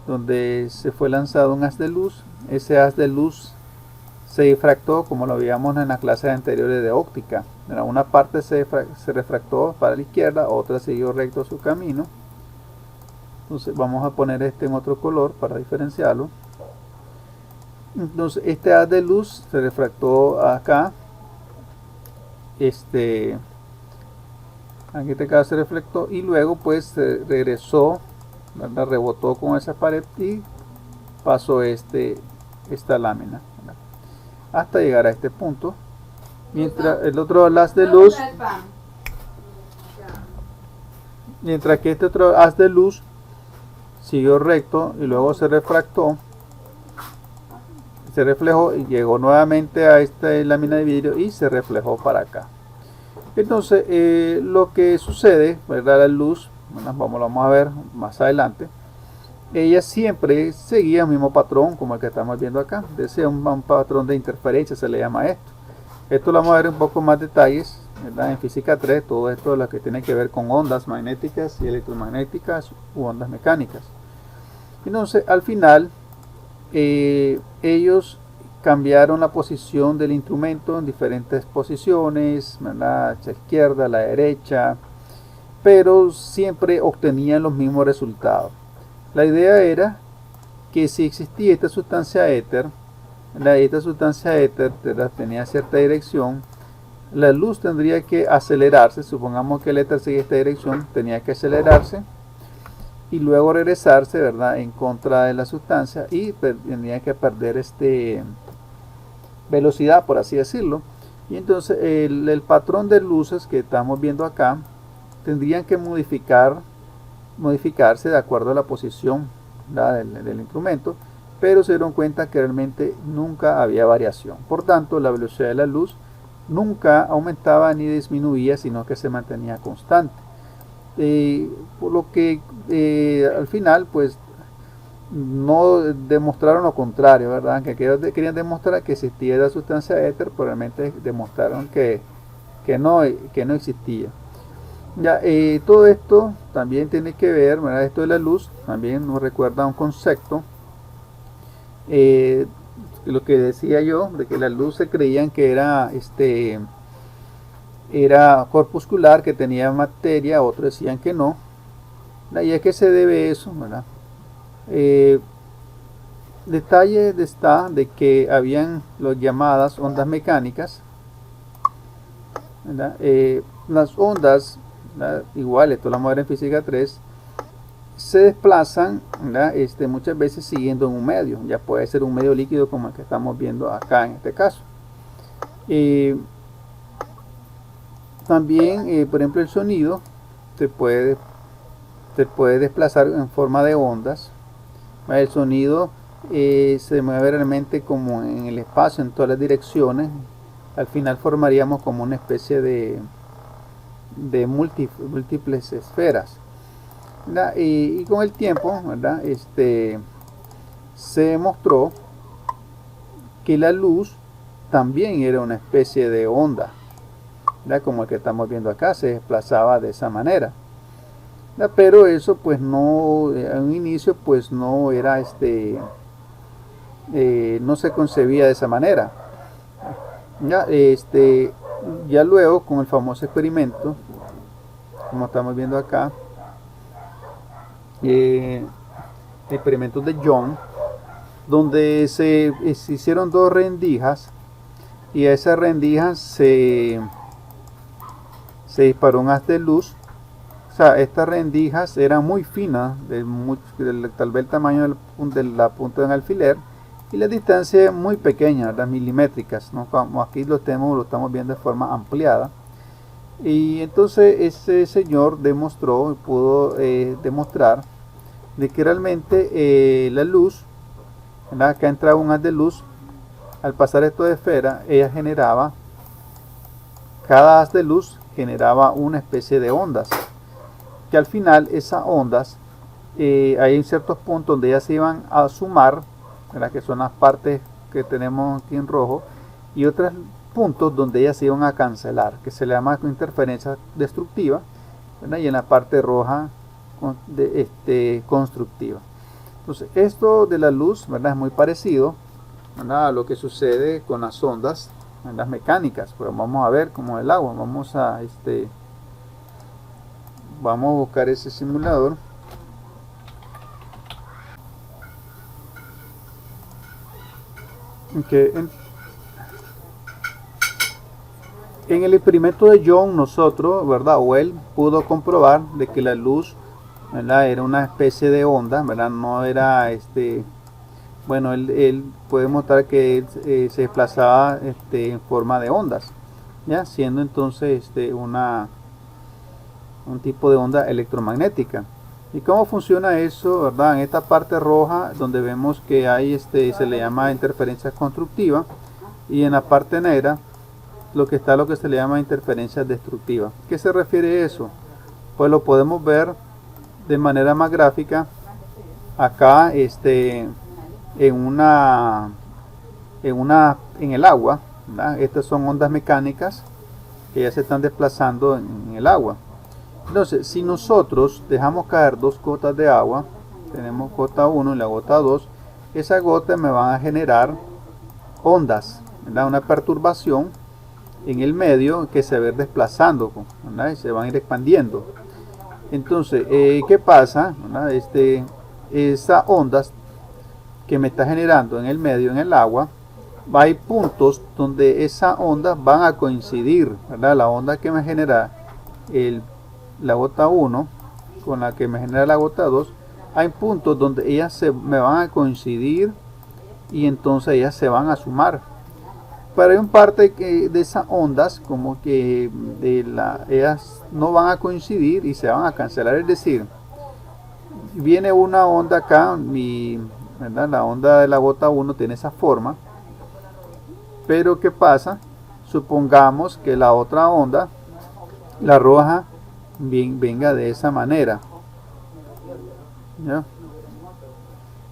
donde se fue lanzado un haz de luz. Ese haz de luz se difractó, como lo veíamos en las clases anteriores de óptica. Una parte se refractó para la izquierda, otra siguió recto su camino. Entonces vamos a poner en otro color para diferenciarlo. Entonces este haz de luz se refractó acá, aquí se reflectó y luego pues se regresó, ¿verdad?, rebotó con esa pared y pasó esta lámina, ¿verdad?, hasta llegar a este punto, mientras el otro haz de luz, mientras que este otro haz de luz siguió recto y luego se refractó, se reflejó y llegó nuevamente a esta lámina de vidrio y se reflejó para acá. Entonces lo que sucede, ¿verdad?, la luz, bueno, lo vamos a ver más adelante, ella siempre seguía el mismo patrón como el que estamos viendo acá. Decía un patrón de interferencia, se le llama esto. Esto lo vamos a ver un poco más detalles, ¿verdad?, en física 3, todo esto lo que tiene que ver con ondas magnéticas y electromagnéticas u ondas mecánicas. Entonces al final ellos cambiaron la posición del instrumento en diferentes posiciones, ¿verdad?, hacia la izquierda, a la derecha, pero siempre obtenían los mismos resultados. La idea era que si existía esta sustancia éter, tenía cierta dirección, la luz tendría que acelerarse. Supongamos que el éter sigue esta dirección, tenía que acelerarse y luego regresarse, ¿verdad?, en contra de la sustancia, y tendría que perder velocidad, por así decirlo. Y entonces el patrón de luces que estamos viendo acá tendrían que modificarse de acuerdo a la posición, ¿verdad?, del instrumento, pero se dieron cuenta que realmente nunca había variación. Por tanto, la velocidad de la luz nunca aumentaba ni disminuía, sino que se mantenía constante. Por lo que al final pues no demostraron lo contrario, ¿verdad?, que querían demostrar que existía la sustancia éter, pero realmente demostraron que no existía. Ya, todo esto también tiene que ver, ¿verdad?, esto de la luz también nos recuerda a un concepto, lo que decía yo, de que la luz se creían que era corpuscular, que tenía materia, otros decían que no. ¿Y a qué se debe eso, verdad? Detalle está de que habían las llamadas ondas mecánicas, ¿verdad? Las ondas, ¿verdad?, igual, esto lo vamos a ver en física 3, se desplazan, ¿verdad?, muchas veces siguiendo un medio. Ya puede ser un medio líquido como el que estamos viendo acá en este caso. También, por ejemplo, el sonido se puede desplazar en forma de ondas. El sonido se mueve realmente como en el espacio, en todas las direcciones, al final formaríamos como una especie de múltiples esferas, ¿verdad? Y con el tiempo, ¿verdad? Se demostró que la luz también era una especie de onda, ¿verdad? Como el que estamos viendo acá, se desplazaba de esa manera, ¿verdad? Pero eso pues no, en un inicio pues no era no se concebía de esa manera, ¿ya? Ya luego con el famoso experimento, como estamos viendo acá, experimentos de Young, donde se hicieron dos rendijas y a esas rendijas se disparó un haz de luz. O sea, estas rendijas eran muy finas, tal vez el tamaño de la punta de un alfiler, y la distancia muy pequeña, las milimétricas, ¿no? Como aquí lo estamos viendo de forma ampliada. Y entonces ese señor pudo demostrar de que realmente la luz, ¿verdad? Acá entraba un haz de luz, al pasar esto de esfera, cada haz de luz generaba una especie de ondas, que al final esas ondas, hay ciertos puntos donde ellas se iban a sumar, ¿verdad? Que son las partes que tenemos aquí en rojo, y otros puntos donde ellas se iban a cancelar, que se le llama interferencia destructiva, ¿verdad? Y en la parte roja constructiva. Entonces esto de la luz, ¿verdad? Es muy parecido, ¿verdad? A lo que sucede con las ondas, las mecánicas. Pero vamos a ver como el agua, vamos a buscar ese simulador. Okay. En el experimento de Young nosotros, ¿verdad? O él pudo comprobar de que la luz, ¿verdad? Era una especie de onda, ¿verdad? No era bueno, él puede mostrar que él, se desplazaba en forma de ondas, ya siendo entonces un tipo de onda electromagnética. ¿Y cómo funciona eso, verdad? En esta parte roja donde vemos que hay se le llama interferencia constructiva, y en la parte negra lo que se le llama interferencia destructiva. ¿Qué se refiere a eso? Pues lo podemos ver de manera más gráfica acá en el agua, ¿verdad? Estas son ondas mecánicas que ya se están desplazando en el agua. Entonces, si nosotros dejamos caer dos gotas de agua, tenemos gota 1 y la gota 2, esas gotas me van a generar ondas, ¿verdad? Una perturbación en el medio que se va a ir desplazando, ¿verdad? Y se van a ir expandiendo. Entonces, ¿qué pasa? Esas ondas que me está generando en el medio, en el agua, hay puntos donde esas ondas van a coincidir, ¿verdad? La onda que me genera la gota 1 con la que me genera la gota 2, hay puntos donde ellas me van a coincidir y entonces ellas se van a sumar. Pero hay un parte de esas ondas como que ellas no van a coincidir y se van a cancelar. Es decir, viene una onda acá, ¿verdad? La onda de la gota 1 tiene esa forma, pero ¿qué pasa? Supongamos que la otra onda, la roja, venga de esa manera, ¿ya?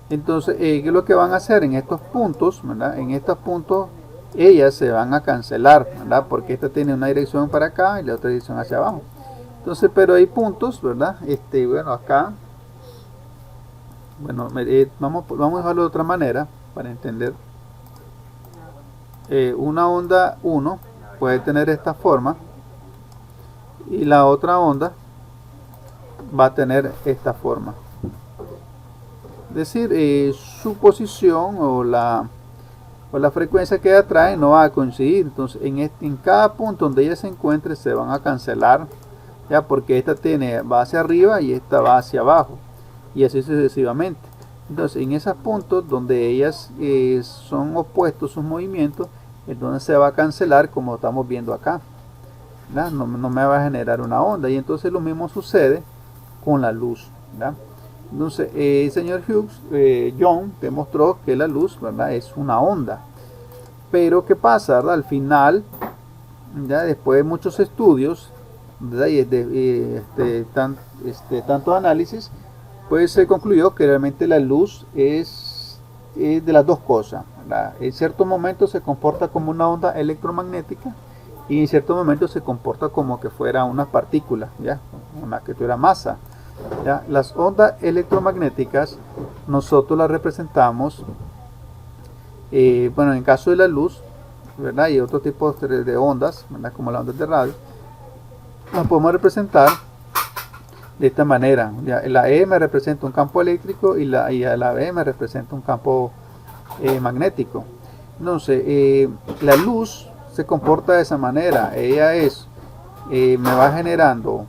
Entonces, ¿qué es lo que van a hacer en estos puntos, ¿verdad? En estos puntos ellas se van a cancelar, ¿verdad? Porque esta tiene una dirección para acá y la otra dirección hacia abajo. Entonces, pero hay puntos, ¿verdad? Bueno, acá, bueno, vamos a dejarlo de otra manera para entender. Una onda 1 puede tener esta forma y la otra onda va a tener esta forma. Es decir, su posición o la frecuencia que ella trae no va a coincidir. Entonces en cada punto donde ella se encuentre se van a cancelar, ya, porque esta va hacia arriba y esta va hacia abajo, y así sucesivamente. Entonces en esos puntos donde ellas son opuestos sus movimientos, entonces se va a cancelar, como estamos viendo acá, ¿verdad? No me va a generar una onda. Y entonces lo mismo sucede con la luz, ¿verdad? Entonces el señor Young demostró que la luz, ¿verdad? Es una onda. Pero ¿qué pasa, verdad? Al final, ya después de muchos estudios, ¿verdad? Tanto análisis, pues se concluyó que realmente la luz es de las dos cosas, ¿verdad? En ciertos momentos se comporta como una onda electromagnética y en ciertos momentos se comporta como que fuera una partícula, ¿ya? Una que tuviera masa, ¿ya? Las ondas electromagnéticas nosotros las representamos, bueno, en el caso de la luz, ¿verdad? Y otro tipo de ondas, ¿verdad? Como las ondas de radio, las podemos representar de esta manera. ¿Ya? La E me representa un campo eléctrico y la B me representa un campo magnético. Entonces, la luz se comporta de esa manera. Ella me va generando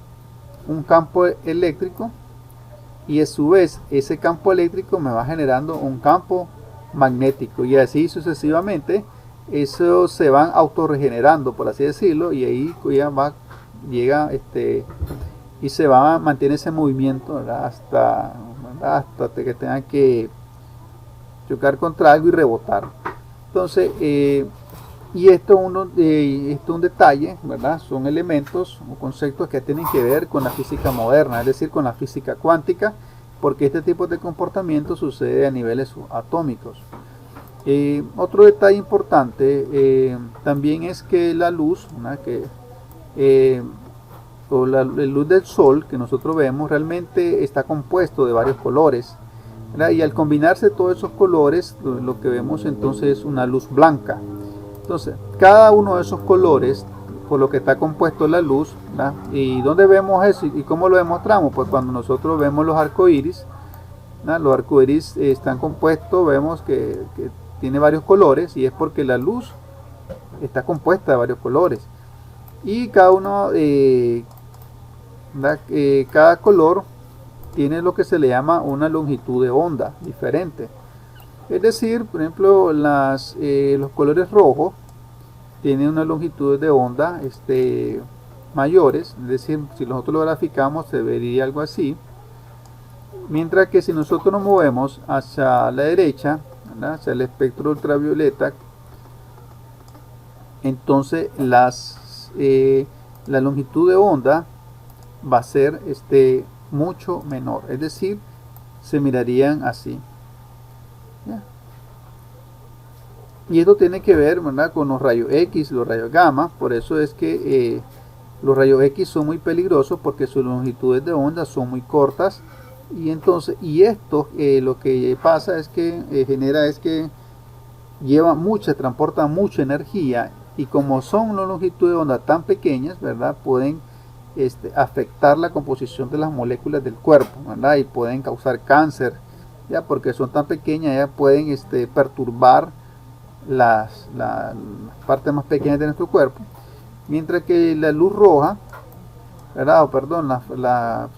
un campo eléctrico y a su vez ese campo eléctrico me va generando un campo magnético y así sucesivamente. Eso se van autorregenerando, por así decirlo, y ahí ya llega y se mantiene ese movimiento, ¿verdad? Hasta que tenga que chocar contra algo y rebotar. Entonces, y esto es un detalle, ¿verdad? Son elementos o conceptos que tienen que ver con la física moderna, es decir, con la física cuántica, porque este tipo de comportamiento sucede a niveles atómicos. Otro detalle importante también es que la luz, la luz del sol que nosotros vemos realmente está compuesto de varios colores, ¿verdad? Y al combinarse todos esos colores lo que vemos entonces es una luz blanca. Entonces cada uno de esos colores por lo que está compuesto la luz, ¿verdad? ¿Y dónde vemos eso y cómo lo demostramos? Pues cuando nosotros vemos los arcoíris, ¿verdad? Los arcoíris están compuestos, vemos que tiene varios colores y es porque la luz está compuesta de varios colores y cada uno cada color tiene lo que se le llama una longitud de onda diferente. Es decir, por ejemplo, los colores rojos tienen una longitud de onda mayores, es decir, si nosotros lo graficamos se vería algo así, mientras que si nosotros nos movemos hacia la derecha, ¿verdad? Hacia el espectro ultravioleta, entonces la longitud de onda va a ser mucho menor, es decir, se mirarían así. ¿Ya? Y esto tiene que ver, ¿verdad? Con los rayos X, los rayos gamma. Por eso es que los rayos X son muy peligrosos porque sus longitudes de onda son muy cortas. Y entonces, esto lo que pasa es que transporta mucha energía, y como son una longitud de onda tan pequeñas, ¿verdad? Pueden afectar la composición de las moléculas del cuerpo, ¿verdad? Y pueden causar cáncer, ya porque son tan pequeñas, ya pueden perturbar las partes más pequeñas de nuestro cuerpo, mientras que la luz roja, ¿verdad? La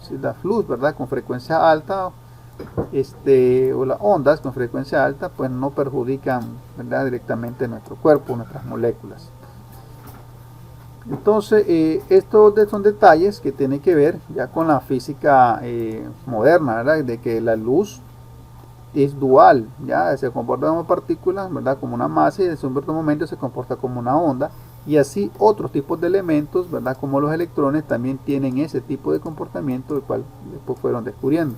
luz, ¿verdad? Con frecuencia alta, o las ondas con frecuencia alta, pues no perjudican, ¿verdad? Directamente nuestro cuerpo, nuestras moléculas. Entonces, estos son detalles que tienen que ver ya con la física moderna, ¿verdad? De que la luz es dual, ya se comporta como partículas, ¿verdad? Como una masa, y en cierto momento se comporta como una onda, y así otros tipos de elementos, ¿verdad? Como los electrones también tienen ese tipo de comportamiento, el cual después fueron descubriendo.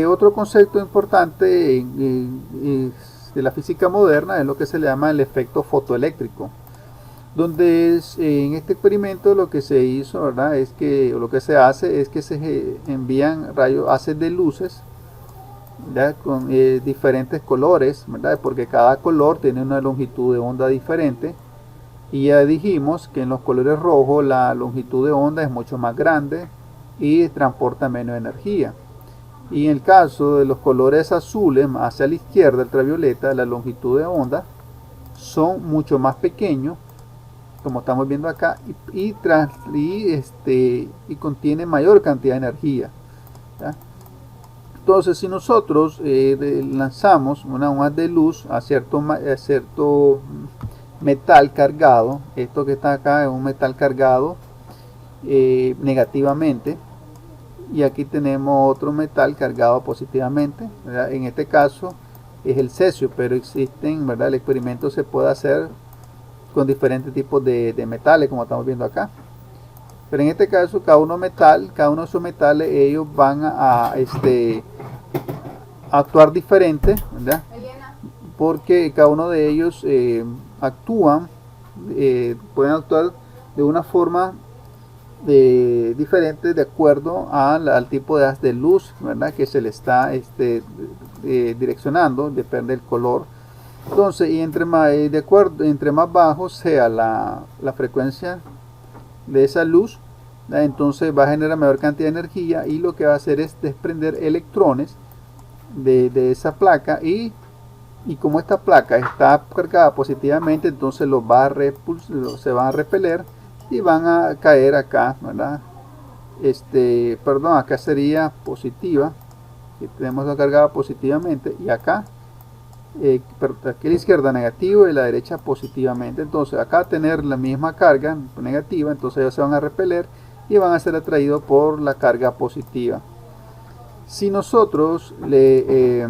Otro concepto importante de la física moderna es lo que se le llama el efecto fotoeléctrico, donde en este experimento lo que se hizo, ¿verdad? Lo que se hace es que se envían haces de luces, ¿ya? Con diferentes colores, ¿verdad? Porque cada color tiene una longitud de onda diferente, y ya dijimos que en los colores rojos la longitud de onda es mucho más grande y transporta menos energía, y en el caso de los colores azules hacia la izquierda, ultravioleta, la longitud de onda son mucho más pequeños, como estamos viendo acá, y contiene mayor cantidad de energía, ¿ya? Entonces, si nosotros lanzamos una onda de luz a cierto metal cargado, esto que está acá es un metal cargado negativamente, y aquí tenemos otro metal cargado positivamente, ¿verdad? En este caso es el cesio, pero existen, ¿verdad? El experimento se puede hacer con diferentes tipos de metales, como estamos viendo acá. Pero en este caso, cada uno de esos metales, ellos van a actuar diferente, ¿verdad? Porque cada uno de ellos pueden actuar de una forma diferente de acuerdo al tipo de haz de luz, ¿verdad? Que se le está direccionando, depende del color. Entonces, y entre más bajo sea la frecuencia de esa luz, ¿verdad? Entonces va a generar mayor cantidad de energía, y lo que va a hacer es desprender electrones de esa placa, y como esta placa está cargada positivamente, entonces se van a repeler y van a caer acá, ¿verdad? Acá sería positiva, que tenemos la cargada positivamente, y acá aquí a la izquierda negativo y a la derecha positivamente. Entonces acá tener la misma carga negativa, entonces ellos se van a repeler y van a ser atraídos por la carga positiva. Si nosotros le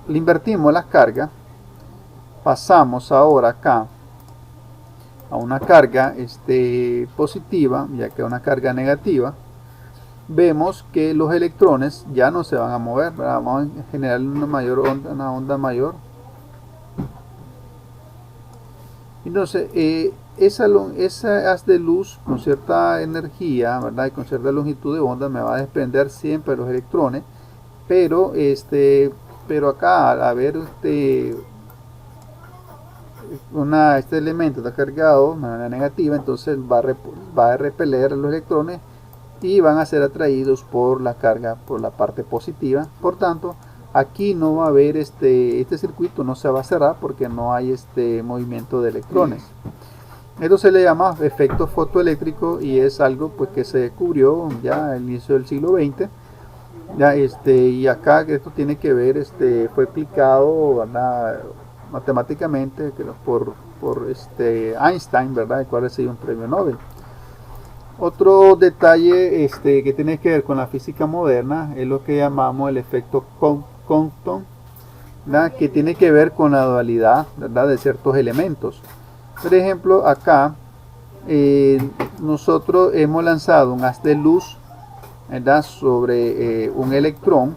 invertimos las cargas, pasamos ahora acá a una carga positiva, ya que una carga negativa, vemos que los electrones ya no se van a mover, ¿verdad? Vamos a generar una onda mayor. Entonces, esa haz de luz con cierta energía, ¿verdad? Y con cierta longitud de onda me va a desprender siempre los electrones, pero acá al haber este elemento está cargado de manera negativa, entonces va a repeler los electrones y van a ser atraídos por la carga por la parte positiva. Por tanto, aquí no va a haber este circuito, no se va a cerrar porque no hay movimiento de electrones. Esto se le llama efecto fotoeléctrico, y es algo pues que se descubrió ya al inicio del siglo XX. Ya, y acá esto tiene que ver, fue explicado, ¿verdad?, matemáticamente por Einstein, ¿verdad?, el cual recibió un premio Nobel. Otro detalle que tiene que ver con la física moderna es lo que llamamos el efecto Compton, ¿verdad?, que tiene que ver con la dualidad, ¿verdad?, de ciertos elementos. Por ejemplo, acá nosotros hemos lanzado un haz de luz, ¿verdad?, sobre un electrón.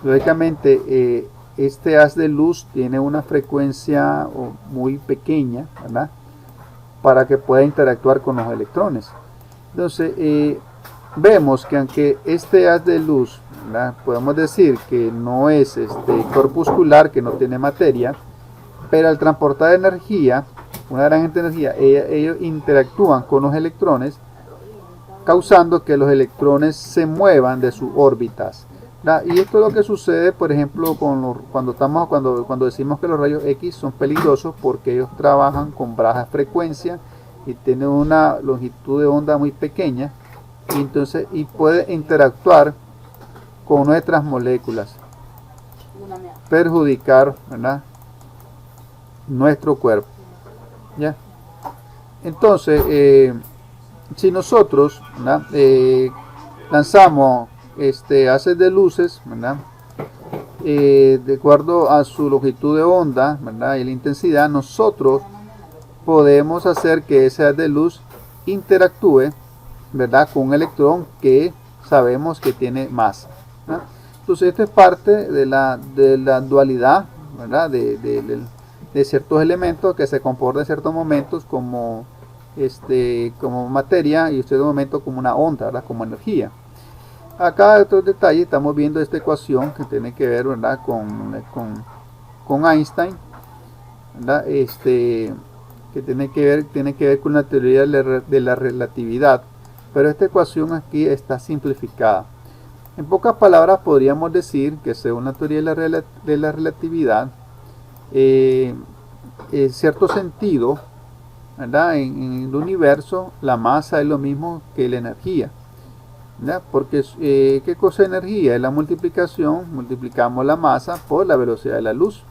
Lógicamente, este haz de luz tiene una frecuencia muy pequeña, ¿verdad?, para que pueda interactuar con los electrones. Entonces, vemos que aunque este haz de luz, ¿verdad?, podemos decir que no es corpuscular, que no tiene materia, pero al transportar energía, una gran energía, ellos interactúan con los electrones, causando que los electrones se muevan de sus órbitas. Y esto es lo que sucede, por ejemplo, cuando decimos que los rayos X son peligrosos, porque ellos trabajan con baja frecuencia y tienen una longitud de onda muy pequeña, y puede interactuar con nuestras moléculas, perjudicar, ¿verdad?, nuestro cuerpo. ¿Ya? Entonces, si nosotros, ¿verdad?, lanzamos haces de luces, ¿verdad?, de acuerdo a su longitud de onda, ¿verdad?, y la intensidad, nosotros podemos hacer que ese haz de luz interactúe, ¿verdad?, con un electrón que sabemos que tiene masa, ¿verdad? Entonces, esto es parte de la dualidad, ¿verdad?, de ciertos elementos que se comportan en ciertos momentos como materia, y en ciertos momentos como una onda, ¿verdad?, como energía. Acá otro detalle, estamos viendo esta ecuación que tiene que ver, ¿verdad?, con Einstein, ¿verdad?, que tiene que ver con la teoría de la relatividad, pero esta ecuación aquí está simplificada. En pocas palabras podríamos decir que según la teoría de la relatividad, en cierto sentido, ¿verdad?, en el universo la masa es lo mismo que la energía, ¿verdad?, porque ¿qué cosa es energía? Es la multiplicación, multiplicamos la masa por la velocidad de la luz,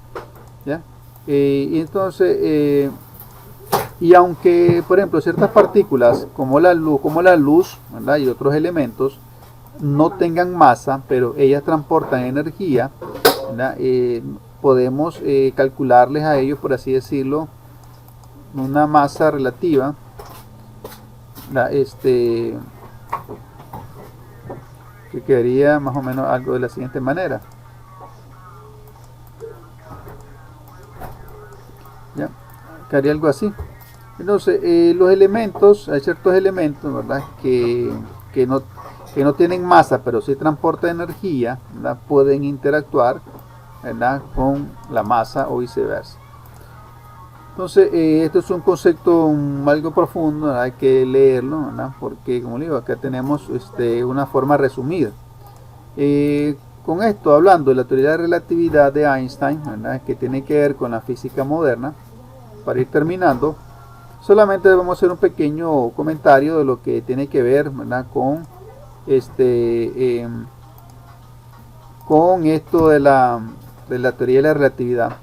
¿ya? Y entonces, y aunque, por ejemplo, ciertas partículas como la luz, ¿verdad?, y otros elementos no tengan masa, pero ellas transportan energía, podemos calcularles a ellos, por así decirlo, una masa relativa, que quedaría más o menos algo de la siguiente manera. ¿Ya? Quedaría algo así. Entonces, los elementos, hay ciertos elementos, ¿verdad? Que no tienen masa, pero sí transportan energía, ¿verdad? Pueden interactuar, ¿verdad? Con la masa o viceversa. Entonces, esto es un concepto algo profundo, ¿verdad? Hay que leerlo, ¿verdad? Porque, como le digo, acá tenemos una forma resumida. Con esto, hablando de la teoría de relatividad de Einstein, ¿verdad? Que tiene que ver con la física moderna, para ir terminando, solamente vamos a hacer un pequeño comentario de lo que tiene que ver, ¿verdad? Con con esto de la teoría de la relatividad.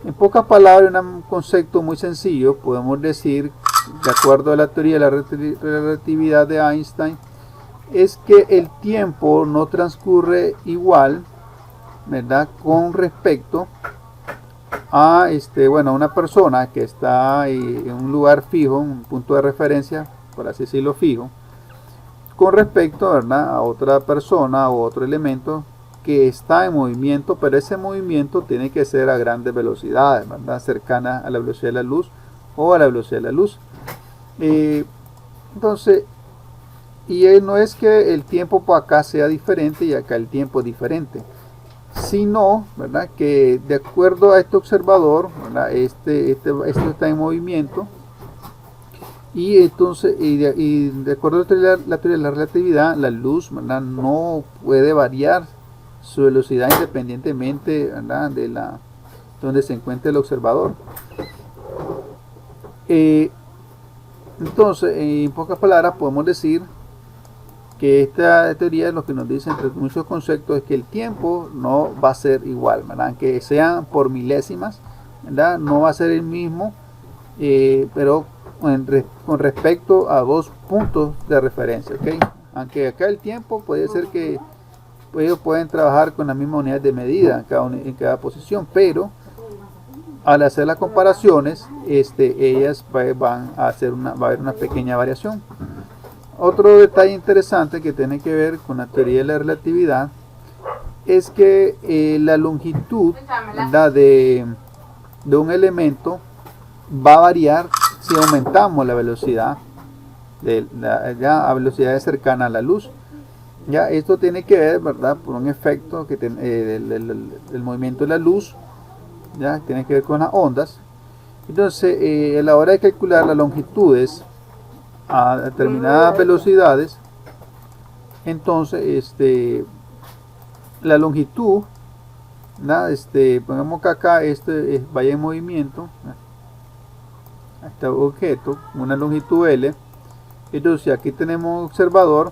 En pocas palabras, un concepto muy sencillo, podemos decir, de acuerdo a la teoría de la relatividad de Einstein, es que el tiempo no transcurre igual, ¿verdad? Con respecto a una persona que está en un lugar fijo, un punto de referencia, por así decirlo, fijo, con respecto, ¿verdad?, a otra persona o otro elemento que está en movimiento, pero ese movimiento tiene que ser a grandes velocidades, ¿verdad?, cercana a la velocidad de la luz o a la velocidad de la luz. Entonces, no es que el tiempo por acá sea diferente y acá el tiempo es diferente, sino, ¿verdad?, que de acuerdo a este observador, ¿verdad?, esto está en movimiento, y entonces de acuerdo a la teoría de la relatividad, la luz, ¿verdad?, no puede variar su velocidad independientemente, ¿verdad?, de donde se encuentre el observador. Entonces, en pocas palabras, podemos decir que esta teoría lo que nos dice, entre muchos conceptos, es que el tiempo no va a ser igual, ¿verdad?, aunque sean por milésimas, ¿verdad?, no va a ser el mismo, pero con respecto a dos puntos de referencia, ¿okay? Aunque acá el tiempo puede ser que ellos pueden trabajar con la misma unidad de medida en cada posición, pero al hacer las comparaciones, ellas van a hacer va a haber una pequeña variación. Otro detalle interesante que tiene que ver con la teoría de la relatividad es que la longitud, ¿verdad?, de un elemento va a variar si aumentamos la velocidad a velocidades cercanas a la luz. Ya esto tiene que ver, ¿verdad?, por un efecto que el movimiento de la luz, ya tiene que ver con las ondas. Entonces, a la hora de calcular las longitudes a determinadas velocidades, entonces la longitud, ¿verdad?, pongamos que acá vaya en movimiento, este objeto, una longitud L. Entonces aquí tenemos un observador.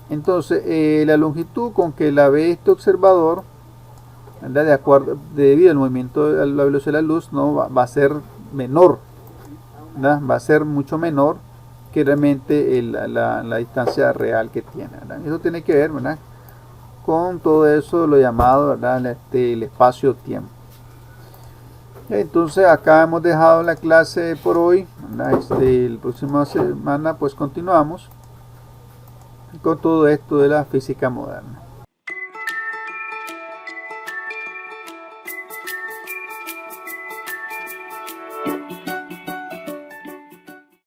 Entonces la longitud con que la ve este observador, ¿verdad?, debido al movimiento a la velocidad de la luz, no va a ser menor, ¿verdad?, va a ser mucho menor que realmente la distancia real que tiene, ¿verdad? Eso tiene que ver, ¿verdad?, con todo eso, lo llamado, ¿verdad?, el espacio-tiempo. Entonces acá hemos dejado la clase por hoy, ¿verdad? La próxima semana pues continuamos con todo esto de la física moderna.